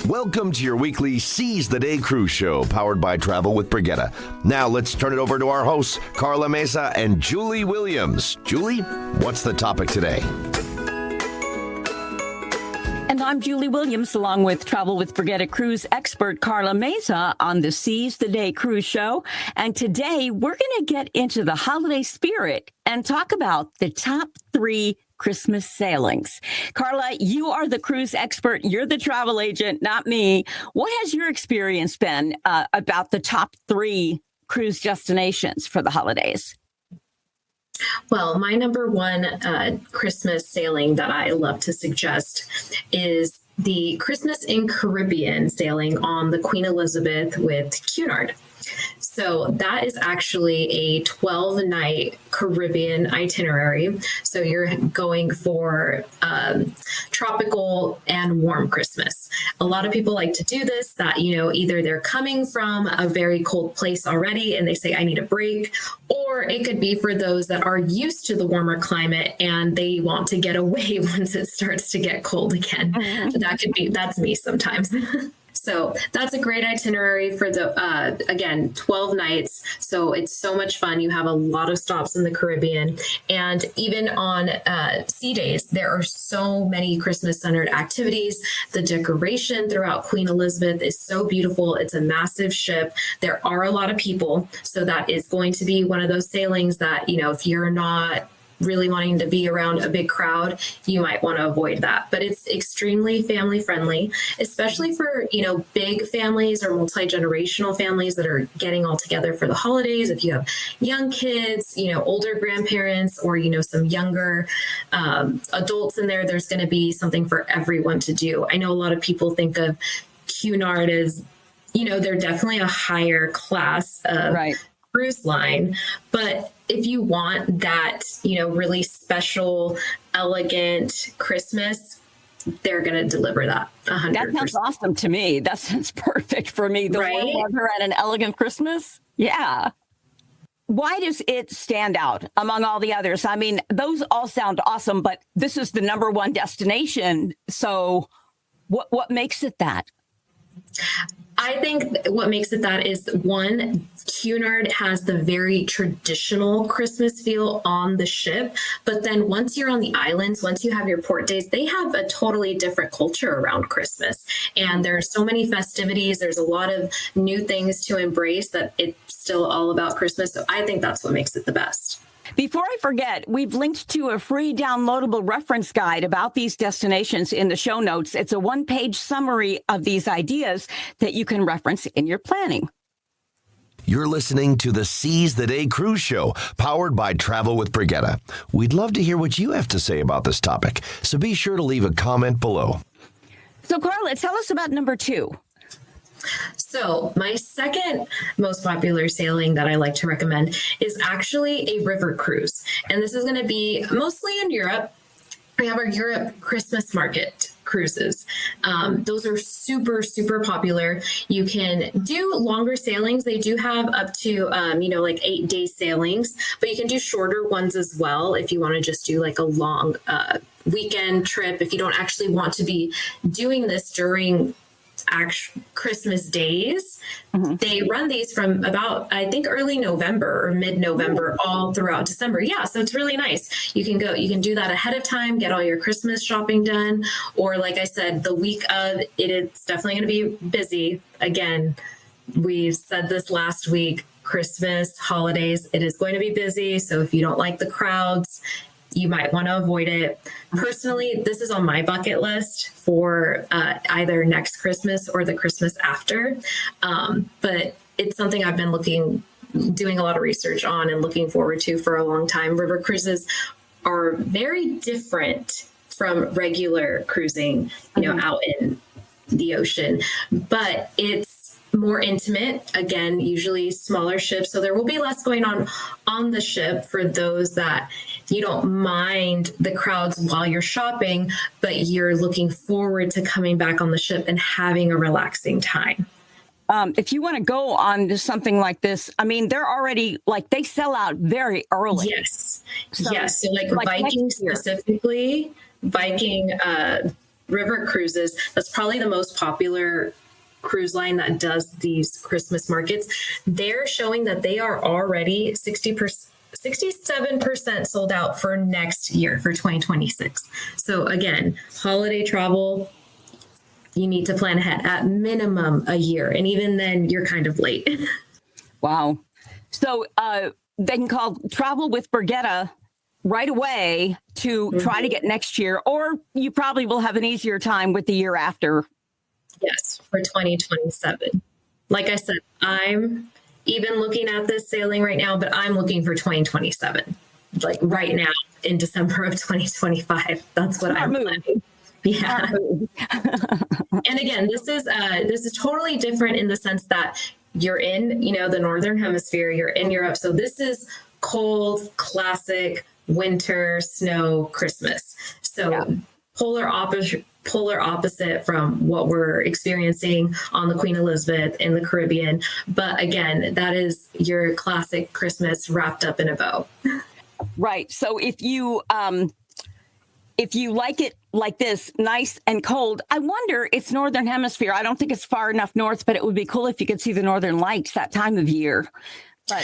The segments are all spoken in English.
Welcome to your weekly Seize the Day cruise show, powered by Travel with Brigitte. Now let's turn it over to our hosts, Carla Mesa and Julie Williams. Julie, what's the topic today? And I'm Julie Williams, along with Travel with Brigitte cruise expert Carla Mesa on the Seize the Day cruise show. And today we're going to get into the holiday spirit and talk about the top 3 Christmas sailings. Carla, you are the cruise expert. You're the travel agent, not me. What has your experience been about the top 3 cruise destinations for the holidays? Well, my number one Christmas sailing that I love to suggest is the Christmas in Caribbean sailing on the Queen Elizabeth with Cunard. So that is actually a 12-night Caribbean itinerary. So you're going for tropical and warm Christmas. A lot of people like to do this, that, either they're coming from a very cold place already and they say, I need a break, or it could be for those that are used to the warmer climate and they want to get away once it starts to get cold again. That's me sometimes. So that's a great itinerary for again, 12 nights. So it's so much fun. You have a lot of stops in the Caribbean. And even on sea days, there are so many Christmas-centered activities. The decoration throughout Queen Elizabeth is so beautiful. It's a massive ship. There are a lot of people. So that is going to be one of those sailings that, if you're not really wanting to be around a big crowd, you might want to avoid that. But it's extremely family friendly, especially for, big families or multi-generational families that are getting all together for the holidays. If you have young kids, older grandparents, or, some younger adults in there, there's going to be something for everyone to do. I know a lot of people think of Cunard as, they're definitely a higher class of cruise line, but if you want that, really special, elegant Christmas, they're going to deliver that 100%. That sounds awesome to me. That sounds perfect for me. The warm weather and an elegant Christmas. Yeah. Why does it stand out among all the others? I mean, those all sound awesome, but this is the number one destination. So what makes it that? I think what makes it that is, one, Cunard has the very traditional Christmas feel on the ship. But then once you're on the islands, once you have your port days, they have a totally different culture around Christmas. And there are so many festivities. There's a lot of new things to embrace that it's still all about Christmas. So I think that's what makes it the best. Before I forget, we've linked to a free downloadable reference guide about these destinations in the show notes. It's a 1-page summary of these ideas that you can reference in your planning. You're listening to the Seize the Day cruise show, powered by Travel with Brigitte. We'd love to hear what you have to say about this topic, so be sure to leave a comment below. So, Carla, tell us about number 2. So my second most popular sailing that I like to recommend is actually a river cruise. And this is going to be mostly in Europe. We have our Europe Christmas market cruises. Those are super, super popular. You can do longer sailings. They do have up to, like 8-day sailings, but you can do shorter ones as well if you want to just do like a long weekend trip. If you don't actually want to be doing this during Christmas days, they run these from about, I think, early November or mid-November all throughout December. Yeah, so it's really nice. You can do that ahead of time, get all your Christmas shopping done, or like I said, the week of, it's definitely going to be busy. Again, we said this last week, Christmas, holidays, it is going to be busy. So if you don't like the crowds, you might want to avoid it. Personally, this is on my bucket list for either next Christmas or the Christmas after. But it's something I've been doing a lot of research on and looking forward to for a long time. River cruises are very different from regular cruising, out in the ocean, but it's more intimate, again, usually smaller ships. So there will be less going on the ship for those that you don't mind the crowds while you're shopping, but you're looking forward to coming back on the ship and having a relaxing time. If you want to go on to something like this, I mean, they're already they sell out very early. Yes. So like Viking specifically, Viking, River Cruises, that's probably the most popular cruise line that does these Christmas markets. They're showing that they are already 67% sold out for next year, for 2026. So again, holiday travel, you need to plan ahead at minimum a year. And even then, you're kind of late. Wow. So they can call Travel with Brigitte right away to try to get next year, or you probably will have an easier time with the year after. Yes, for 2027. Like I said, I'm even looking at this sailing right now, but I'm looking for 2027, like right now in December of 2025. That's what I'm planning. Yeah. And again, this is totally different in the sense that you're in, the Northern Hemisphere, you're in Europe. So this is cold, classic winter, snow, Christmas. So polar opposite from what we're experiencing on the Queen Elizabeth in the Caribbean. But again, that is your classic Christmas wrapped up in a bow. Right. So if you like it like this, nice and cold, I wonder, it's Northern Hemisphere. I don't think it's far enough north, but it would be cool if you could see the Northern Lights that time of year. But,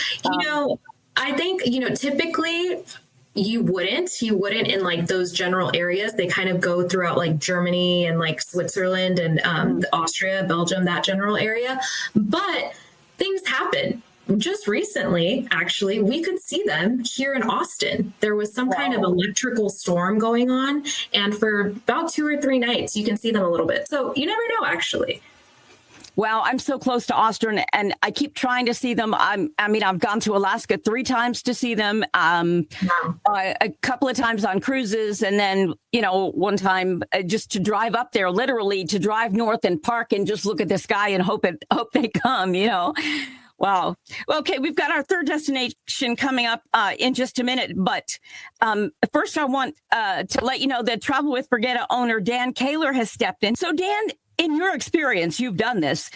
I think, typically you wouldn't in like those general areas. They kind of go throughout like Germany and like Switzerland and Austria, Belgium, that general area. But things happen. Just recently, actually, we could see them here in Austin. There was some kind of electrical storm going on. And for about 2 or 3 nights, you can see them a little bit. So you never know, actually. Well, I'm so close to Austin, and I keep trying to see them. I've gone to Alaska 3 times to see them, a couple of times on cruises, and then, one time just to drive up there, literally to drive north and park and just look at the sky and hope they come, Wow. Well, okay, we've got our third destination coming up in just a minute. But first, I want to let you know that Travel with Brigitte owner Dan Kaler has stepped in. So, Dan, in your experience, you've done this.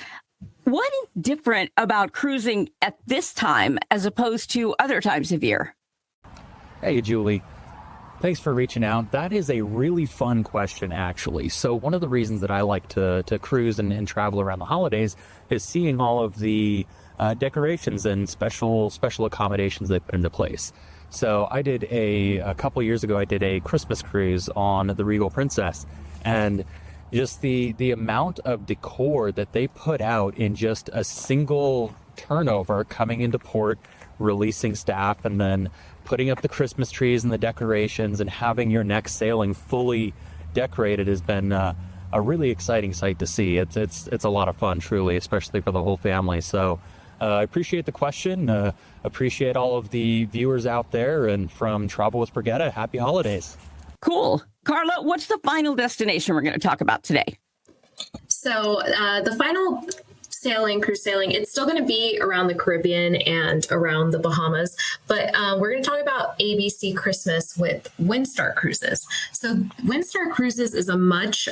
What is different about cruising at this time as opposed to other times of year? Hey, Julie. Thanks for reaching out. That is a really fun question, actually. So one of the reasons that I like to cruise and travel around the holidays is seeing all of the decorations and special accommodations they put into place. So I did a couple years ago, I did a Christmas cruise on the Regal Princess, and just the amount of decor that they put out in just a single turnover, coming into port, releasing staff, and then putting up the Christmas trees and the decorations and having your next sailing fully decorated has been a really exciting sight to see. It's a lot of fun, truly, especially for the whole family. So I appreciate the question. Appreciate all of the viewers out there, and from Travel with Brigitte, happy holidays. Cool. Carla, what's the final destination we're going to talk about today? So the final cruise sailing, it's still going to be around the Caribbean and around the Bahamas, but we're going to talk about ABC Christmas with Windstar Cruises. So Windstar Cruises is a much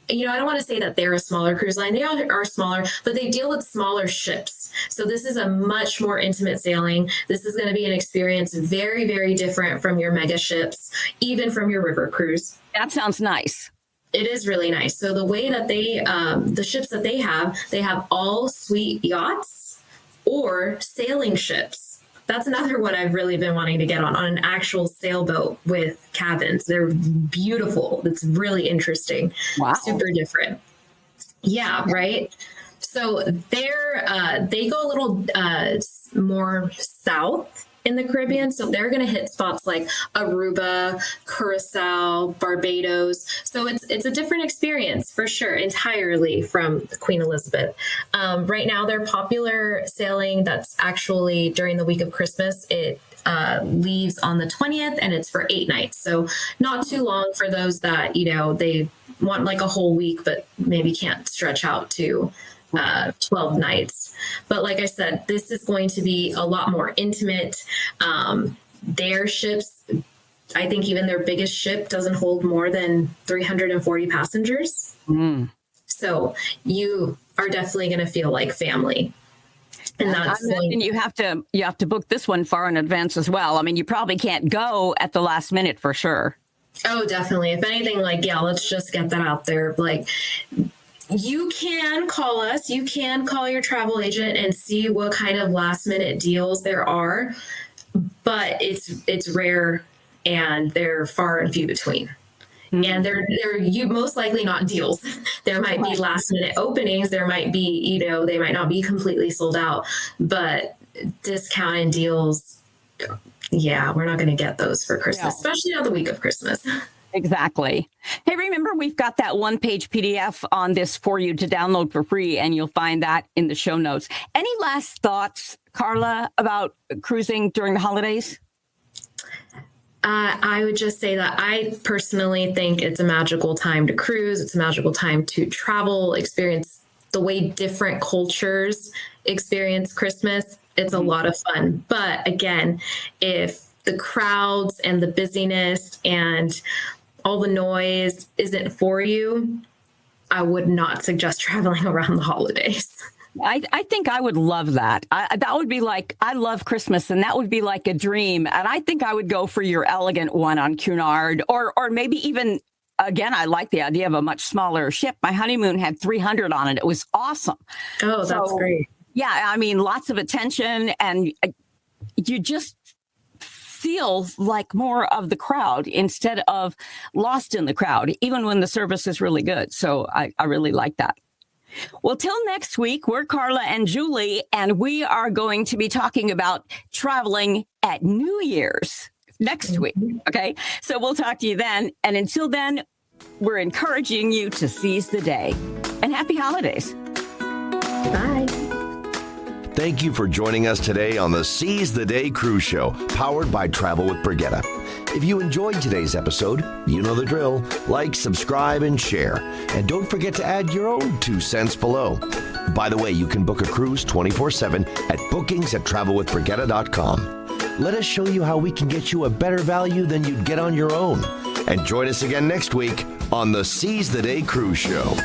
I don't want to say that they're a smaller cruise line. They are smaller, but they deal with smaller ships. So this is a much more intimate sailing. This is going to be an experience very, very different from your mega ships, even from your river cruise. That sounds nice. It is really nice. So the way that the ships that they have all suite yachts or sailing ships. That's another one I've really been wanting to get on an actual sailboat with cabins. They're beautiful. It's really interesting. Wow. Super different. Yeah, right. So they go a little more south in the Caribbean. So they're going to hit spots like Aruba, Curacao, Barbados. So it's a different experience for sure, entirely from the Queen Elizabeth. Right now, their popular sailing that's actually during the week of Christmas, it leaves on the 20th and it's for 8 nights. So not too long for those that, they want like a whole week, but maybe can't stretch out to 12 nights. But like I said, this is going to be a lot more intimate. Their ships, I think even their biggest ship doesn't hold more than 340 passengers. So you are definitely going to feel like family. And that's you have to book this one far in advance as well. I mean, you probably can't go at the last minute for sure. Oh, definitely. If anything, like, yeah, let's just get that out there. Like, you can call us, you can call your travel agent and see what kind of last minute deals there are, but it's rare and they're far and few between. And they're you most likely not deals. There might be last minute openings. There might be, they might not be completely sold out, but discounted deals, yeah, we're not going to get those for Christmas, especially on the week of Christmas. Exactly. Hey, remember, we've got that one-page PDF on this for you to download for free, and you'll find that in the show notes. Any last thoughts, Carla, about cruising during the holidays? I would just say that I personally think it's a magical time to cruise. It's a magical time to travel, experience the way different cultures experience Christmas. It's a lot of fun. But again, if the crowds and the busyness and all the noise isn't for you, I would not suggest traveling around the holidays. I think I would love that. That would be like, I love Christmas, and that would be like a dream. And I think I would go for your elegant one on Cunard, or maybe even, again, I like the idea of a much smaller ship. My honeymoon had 300 on it. It was awesome. Oh, that's great. Yeah, I mean, lots of attention, and you just feel like more of the crowd instead of lost in the crowd, even when the service is really good. So I really like that. Well, till next week, we're Carla and Julie, and we are going to be talking about traveling at New Year's next week. Okay, so we'll talk to you then. And until then, we're encouraging you to seize the day. And happy holidays. Bye. Thank you for joining us today on the Seize the Day Cruise Show, powered by Travel with Brigitte. If you enjoyed today's episode, you know the drill. Like, subscribe, and share. And don't forget to add your own 2 cents below. By the way, you can book a cruise 24/7 at bookings@travelwithbrigitte.com. Let us show you how we can get you a better value than you'd get on your own. And join us again next week on the Seize the Day Cruise Show.